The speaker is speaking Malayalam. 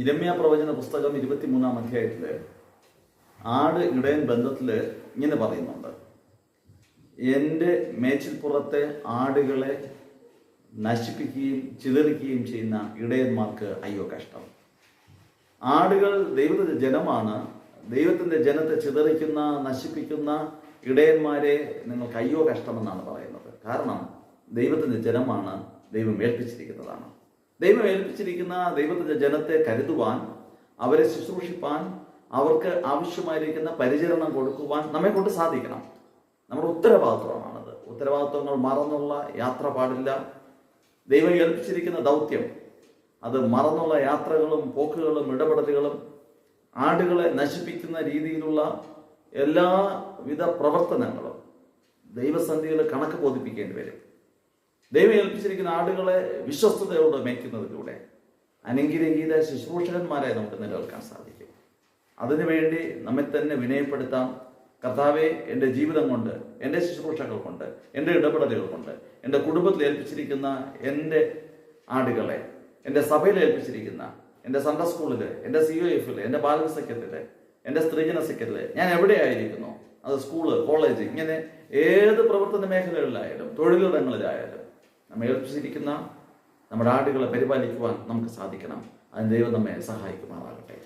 ഇരമ്യാ പ്രവചന പുസ്തകം 23-ാം അധ്യായത്തില് ആട് ഇടയൻ ബന്ധത്തില് ഇങ്ങനെ പറയുന്നുണ്ട്: എൻ്റെ മേച്ചിൽപ്പുറത്തെ ആടുകളെ നശിപ്പിക്കുകയും ചിതറിക്കുകയും ചെയ്യുന്ന ഇടയന്മാർക്ക് അയ്യോ കഷ്ടം. ആടുകൾ ദൈവത്തിന്റെ ജനമാണ്. ദൈവത്തിന്റെ ജനത്തെ ചിതറിക്കുന്ന, നശിപ്പിക്കുന്ന ഇടയന്മാരെ നിങ്ങൾക്ക് അയ്യോ കഷ്ടമെന്നാണ് പറയുന്നത്. കാരണം ദൈവത്തിന്റെ ജനമാണ്, ദൈവം ഏൽപ്പിച്ചിരിക്കുന്നതാണ്. ദൈവം ഏൽപ്പിച്ചിരിക്കുന്ന ദൈവത്തിന്റെ ജനത്തെ കരുതുവാൻ, അവരെ ശുശ്രൂഷിപ്പാൻ, അവർക്ക് ആവശ്യമായിരിക്കുന്ന പരിചരണം കൊടുക്കുവാൻ നമ്മെ കൊണ്ട് സാധിക്കണം. നമ്മുടെ ഉത്തരവാദിത്വമാണത്. ഉത്തരവാദിത്വങ്ങൾ മറന്നുള്ള യാത്ര പാടില്ല. ദൈവം ഏൽപ്പിച്ചിരിക്കുന്ന ദൗത്യം അത് മറന്നുള്ള യാത്രകളും പോക്കുകളും ഇടപെടലുകളും ആടുകളെ നശിപ്പിക്കുന്ന രീതിയിലുള്ള എല്ലാവിധ പ്രവർത്തനങ്ങളും ദൈവസന്നിധിയിൽ കണക്ക് ബോധിപ്പിക്കേണ്ടി വരും. ദൈവം ഏൽപ്പിച്ചിരിക്കുന്ന ആടുകളെ വിശ്വസ്തയോടെ മേയ്ക്കുന്നതിലൂടെ അനുഗ്രഹീത ശുശ്രൂഷകന്മാരെ നമുക്ക് നിലനിൽക്കാൻ സാധിക്കും. അതിനുവേണ്ടി നമ്മെ തന്നെ വിനയപ്പെടുത്താം. കർത്താവെ, എൻ്റെ ജീവിതം കൊണ്ട്, എൻ്റെ ശുശ്രൂഷകൾ കൊണ്ട്, എൻ്റെ ഇടപെടലുകൾ കൊണ്ട്, എൻ്റെ കുടുംബത്തിൽ ഏൽപ്പിച്ചിരിക്കുന്ന എൻ്റെ ആടുകളെ, എൻ്റെ സഭയിൽ ഏൽപ്പിച്ചിരിക്കുന്ന, എൻ്റെ സൺഡേ സ്കൂളിൽ, എൻ്റെ COF, എൻ്റെ ബാലക സഖ്യത്തിൽ, എൻ്റെ സ്ത്രീജന സഖ്യത്തിൽ ഞാൻ എവിടെയായിരിക്കുന്നു, അത് സ്കൂള്, കോളേജ്, ഇങ്ങനെ ഏത് പ്രവർത്തന മേഖലകളിലായാലും തൊഴിലിടങ്ങളിലായാലും നമ്മൾ ഏൽപ്പിച്ചിരിക്കുന്ന നമ്മുടെ ആടുകളെ പരിപാലിക്കുവാൻ നമുക്ക് സാധിക്കണം. അതിന് ദൈവം നമ്മെ സഹായിക്കുമാറാകട്ടെ.